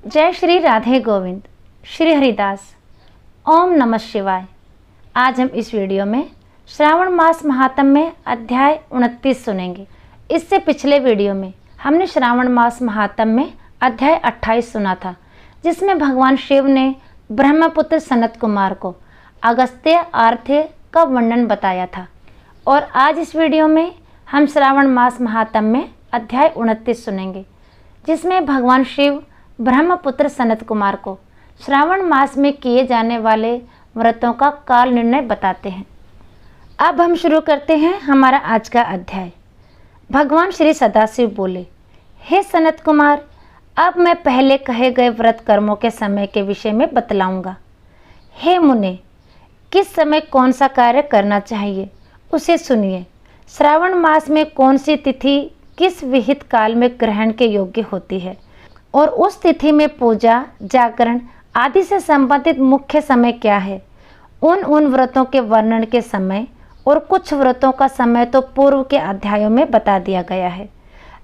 जय श्री राधे गोविंद, श्री हरिदास। ओम नमः शिवाय। आज हम इस वीडियो में श्रावण मास महात्म्य में अध्याय 29 सुनेंगे। इससे पिछले वीडियो में हमने श्रावण मास महात्म्य में अध्याय 28 सुना था, जिसमें भगवान शिव ने ब्रह्मपुत्र सनत कुमार को अगस्त्य आर्ध्य का वर्णन बताया था। और आज इस वीडियो में हम श्रावण मास महात्म्य में अध्याय 29 सुनेंगे, जिसमें भगवान शिव ब्रह्मपुत्र सनत कुमार को श्रावण मास में किए जाने वाले व्रतों का काल निर्णय बताते हैं। अब हम शुरू करते हैं हमारा आज का अध्याय। भगवान श्री सदाशिव बोले, हे सनत कुमार, अब मैं पहले कहे गए व्रत कर्मों के समय के विषय में बतलाऊंगा। हे मुने, किस समय कौन सा कार्य करना चाहिए उसे सुनिए। श्रावण मास में कौन सी तिथि किस विहित काल में ग्रहण के योग्य होती है और उस तिथि में पूजा, जागरण आदि से संबंधित मुख्य समय क्या है। उन व्रतों के वर्णन के समय और कुछ व्रतों का समय तो पूर्व के अध्यायों में बता दिया गया है।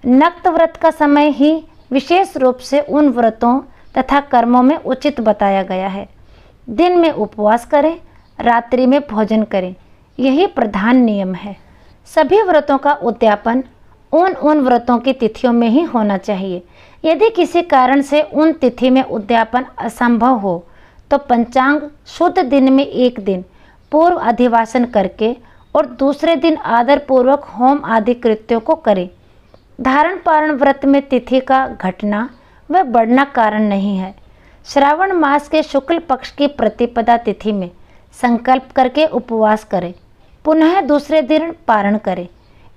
नक्त व्रत का समय ही विशेष रूप से उन व्रतों तथा कर्मों में उचित बताया गया है। दिन में उपवास करें, रात्रि में भोजन करें, यही प्रधान नियम है। सभी व्रतों का उद्यापन उन व्रतों की तिथियों में ही होना चाहिए। यदि किसी कारण से उन तिथि में उद्यापन असंभव हो तो पंचांग शुद्ध दिन में एक दिन पूर्व अधिवासन करके और दूसरे दिन आदर पूर्वक होम आदि कृत्यों को करें। धारण पारण व्रत में तिथि का घटना व बढ़ना कारण नहीं है। श्रावण मास के शुक्ल पक्ष की प्रतिपदा तिथि में संकल्प करके उपवास करें, पुनः दूसरे दिन पारण करें,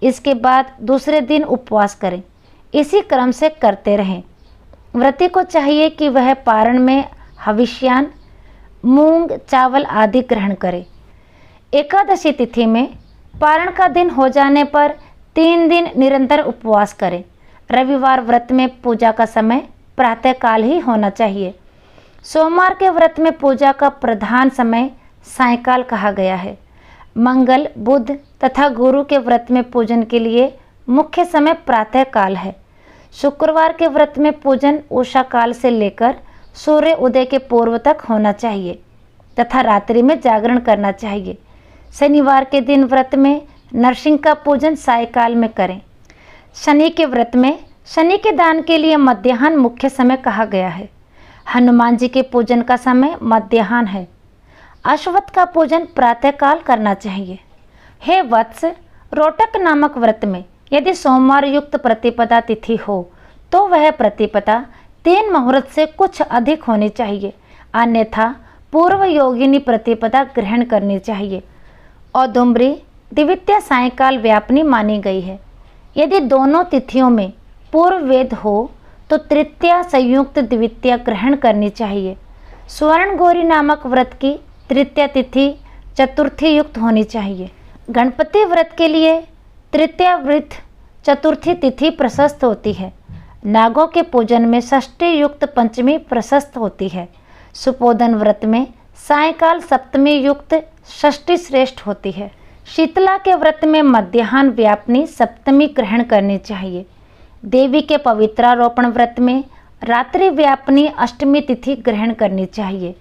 इसके बाद दूसरे दिन उपवास करें। इसी क्रम से करते रहें। व्रती को चाहिए कि वह पारण में हविष्यान, मूंग, चावल आदि ग्रहण करे। एकादशी तिथि में पारण का दिन हो जाने पर 3 दिन निरंतर उपवास करें। रविवार व्रत में पूजा का समय प्रातःकाल ही होना चाहिए। सोमवार के व्रत में पूजा का प्रधान समय सायंकाल कहा गया है। मंगल, बुध तथा गुरु के व्रत में पूजन के लिए मुख्य समय प्रातःकाल है। शुक्रवार के व्रत में पूजन उषा काल से लेकर सूर्य उदय के पूर्व तक होना चाहिए तथा रात्रि में जागरण करना चाहिए। शनिवार के दिन व्रत में नरसिंह का पूजन सायंकाल में करें। शनि के व्रत में शनि के दान के लिए मध्याह्न मुख्य समय कहा गया है। हनुमान जी के पूजन का समय मध्याह्न है। अश्वत्थ का पूजन प्रातःकाल करना चाहिए। हे वत्स, रोटक नामक व्रत में यदि सोमवार युक्त प्रतिपदा तिथि हो तो वह प्रतिपदा 3 मुहूर्त से कुछ अधिक होनी चाहिए, अन्यथा पूर्व योगिनी प्रतिपदा ग्रहण करनी चाहिए। औदुम्बरी द्वितीया सायंकाल व्यापनी मानी गई है। यदि दोनों तिथियों में पूर्व वेद हो तो तृतीया संयुक्त द्वितीया ग्रहण करनी चाहिए। स्वर्ण गौरी नामक व्रत की तृतीया तिथि चतुर्थी युक्त होनी चाहिए। गणपति व्रत के लिए तृतीया व्रत चतुर्थी तिथि प्रशस्त होती है। नागों के पूजन में षष्ठी युक्त पंचमी प्रशस्त होती है। सुपोदन व्रत में सायंकाल सप्तमी युक्त षष्ठी श्रेष्ठ होती है। शीतला के व्रत में मध्याह्न व्यापनी सप्तमी ग्रहण करनी चाहिए। देवी के पवित्रारोपण व्रत में रात्रि व्यापनी अष्टमी तिथि ग्रहण करनी चाहिए।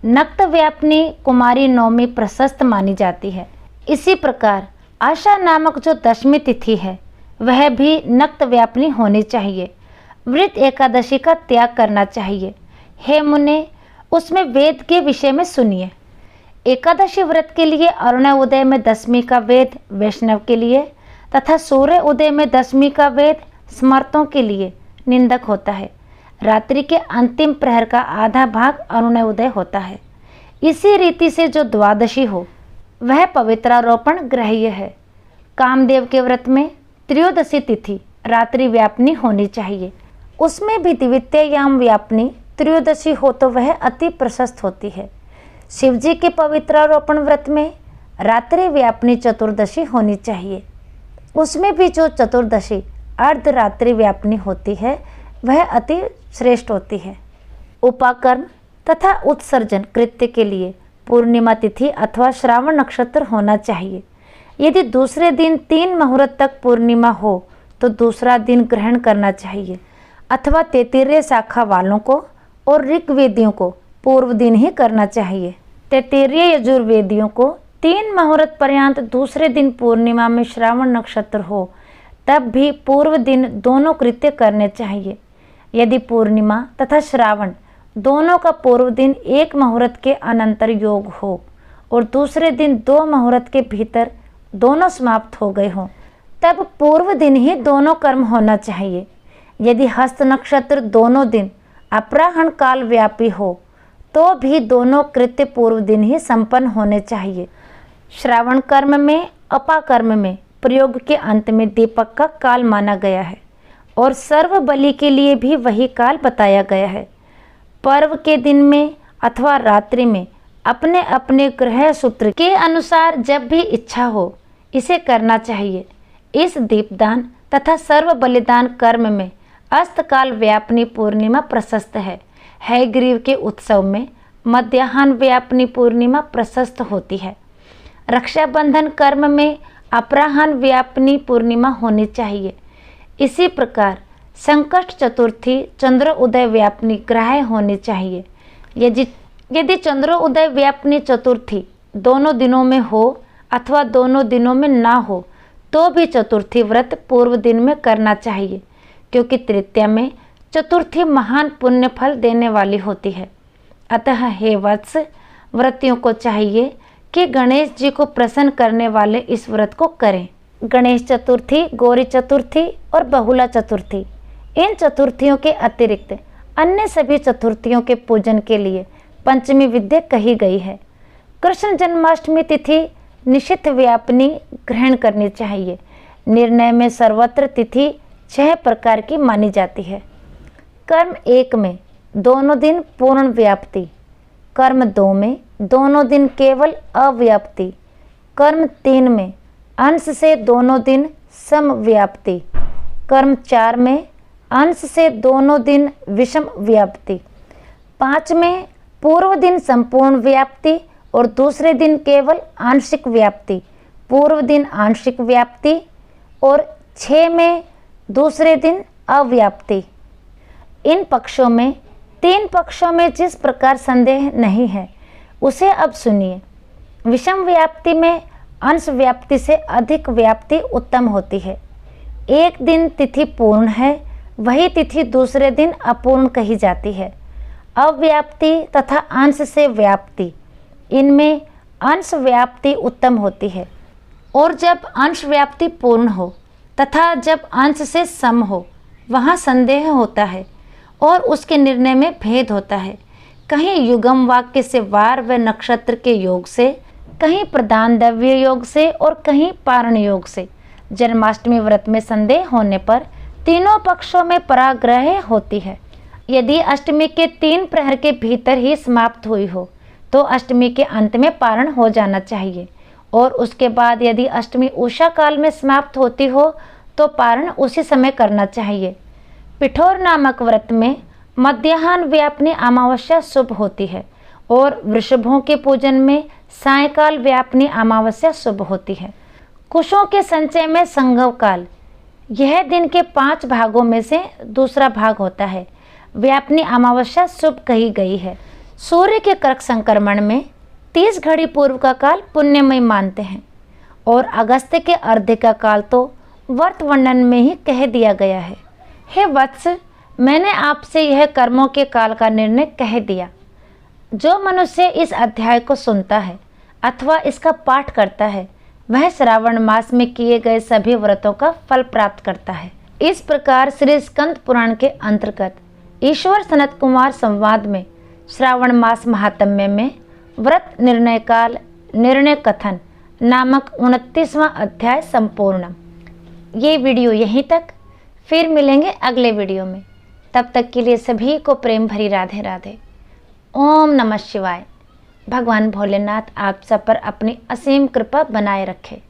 नक्त व्यापनी कुमारी नवमी प्रशस्त मानी जाती है। इसी प्रकार आशा नामक जो दशमी तिथि है वह भी नक्त व्यापनी होनी चाहिए। व्रत एकादशी का त्याग करना चाहिए। हे मुने, उसमें वेद के विषय में सुनिए। एकादशी व्रत के लिए अरुण उदय में 10वीं का वेद वैष्णव के लिए तथा सूर्य उदय में 10वीं का वेद स्मर्तों के लिए निंदक होता है। रात्रि के अंतिम प्रहर का आधा भाग अरुण उदय होता है। इसी रीति से जो द्वादशी हो वह पवित्रारोपण ग्राह्य है। कामदेव के व्रत में त्रयोदशी तिथि रात्रि व्यापनी होनी चाहिए। उसमें भी द्वितीयायाम व्यापनी त्रयोदशी हो तो वह अति प्रशस्त होती है। शिवजी के पवित्रारोपण व्रत में रात्रि व्यापनी चतुर्दशी होनी चाहिए। उसमें भी जो चतुर्दशी अर्धरात्रि व्यापनी होती है वह अति श्रेष्ठ होती है। उपाकर्म तथा उत्सर्जन कृत्य के लिए पूर्णिमा तिथि अथवा श्रावण नक्षत्र होना चाहिए। यदि दूसरे दिन 3 मुहूर्त तक पूर्णिमा हो तो दूसरा दिन ग्रहण करना चाहिए, अथवा तैत्तिरीय शाखा वालों को और ऋग्वेदियों को पूर्व दिन ही करना चाहिए। तैत्तिरीय यजुर्वेदियों को 3 मुहूर्त पर्यंत दूसरे दिन पूर्णिमा में श्रावण नक्षत्र हो तब भी पूर्व दिन दोनों कृत्य करने चाहिए। यदि पूर्णिमा तथा श्रावण दोनों का पूर्व दिन 1 मुहूर्त के अनंतर योग हो और दूसरे दिन 2 मुहूर्त के भीतर दोनों समाप्त हो गए हों तब पूर्व दिन ही दोनों कर्म होना चाहिए। यदि हस्त नक्षत्र दोनों दिन अपराह्न काल व्यापी हो तो भी दोनों कृत्य पूर्व दिन ही संपन्न होने चाहिए। श्रावण कर्म में अपाकर्म में प्रयोग के अंत में दीपक का काल माना गया है और सर्व बलि के लिए भी वही काल बताया गया है। पर्व के दिन में अथवा रात्रि में अपने अपने ग्रह सूत्र के अनुसार जब भी इच्छा हो इसे करना चाहिए। इस दीपदान तथा सर्व बलिदान कर्म में अस्तकाल व्यापनी पूर्णिमा प्रशस्त है। हयग्रीव के उत्सव में मध्याह्न व्यापनी पूर्णिमा प्रशस्त होती है। रक्षाबंधन कर्म में अपराह्न व्यापनी पूर्णिमा होनी चाहिए। इसी प्रकार संकट चतुर्थी चंद्रोदय व्यापनी ग्रह होनी चाहिए। यदि चंद्रोदय व्यापनी चतुर्थी दोनों दिनों में हो अथवा दोनों दिनों में ना हो तो भी चतुर्थी व्रत पूर्व दिन में करना चाहिए, क्योंकि तृतीया में चतुर्थी महान पुण्य फल देने वाली होती है। अतः हे वत्स, व्रतियों को चाहिए कि गणेश जी को प्रसन्न करने वाले इस व्रत को करें। गणेश चतुर्थी, गौरी चतुर्थी और बहुला चतुर्थी, इन चतुर्थियों के अतिरिक्त अन्य सभी चतुर्थियों के पूजन के लिए पंचमी विद्या कही गई है। कृष्ण जन्माष्टमी तिथि निषिद्ध व्यापनी ग्रहण करनी चाहिए। निर्णय में सर्वत्र तिथि 6 प्रकार की मानी जाती है। कर्म 1 में दोनों दिन पूर्ण व्याप्ति, कर्म 2 में दोनों दिन केवल अव्याप्ति, कर्म 3 में अंश से दोनों दिन सम व्याप्ति, कर्म 4 में अंश से दोनों दिन विषम व्याप्ति, 5 में पूर्व दिन संपूर्ण व्याप्ति और दूसरे दिन केवल आंशिक व्याप्ति, पूर्व दिन आंशिक व्याप्ति और 6 में दूसरे दिन अव्याप्ति। इन पक्षों में 3 पक्षों में जिस प्रकार संदेह नहीं है उसे अब सुनिए। विषम व्याप्ति में अंश व्याप्ति से अधिक व्याप्ति उत्तम होती है। एक दिन तिथि पूर्ण है, वही तिथि दूसरे दिन अपूर्ण कही जाती है। अव्याप्ति तथा अंश से व्याप्ति, इनमें अंश व्याप्ति उत्तम होती है। और जब अंश व्याप्ति पूर्ण हो तथा जब अंश से सम हो वहाँ संदेह होता है और उसके निर्णय में भेद होता है। कहीं युगम वाक्य से वार व नक्षत्र के योग से, कहीं प्रधान द्रव्य योग से और कहीं पारण योग से। जन्माष्टमी व्रत में संदेह होने पर तीनों पक्षों में पराग्रह होती है। यदि अष्टमी के 3 प्रहर के भीतर ही समाप्त हुई हो तो अष्टमी के अंत में पारण हो जाना चाहिए और उसके बाद यदि अष्टमी उषा काल में समाप्त होती हो तो पारण उसी समय करना चाहिए। पिठोर नामक व्रत में मध्याह्न व्यापनी अमावस्या शुभ होती है और वृषभों के पूजन में सायंकाल व्यापनी अमावस्या शुभ होती है। कुशों के संचय में संगव काल, यह दिन के 5 भागों में से दूसरा भाग होता है। व्यापनी अमावस्या शुभ कही गई है। सूर्य के कर्क संक्रमण में 30 घड़ी पूर्व का काल पुण्यमय मानते हैं और अगस्त के अर्ध का काल तो वर्त वर्णन में ही कह दिया गया है। हे वत्स, मैंने आपसे यह कर्मों के काल का निर्णय कह दिया। जो मनुष्य इस अध्याय को सुनता है अथवा इसका पाठ करता है वह श्रावण मास में किए गए सभी व्रतों का फल प्राप्त करता है। इस प्रकार श्री स्कंद पुराण के अंतर्गत ईश्वर सनत कुमार संवाद में श्रावण मास महात्म्य में व्रत निर्णय काल निर्णय कथन नामक 29वां अध्याय संपूर्ण। ये वीडियो यहीं तक, फिर मिलेंगे अगले वीडियो में। तब तक के लिए सभी को प्रेम भरी राधे राधे। ओम नमः शिवाय। भगवान भोलेनाथ आप सब पर अपनी असीम कृपा बनाए रखे।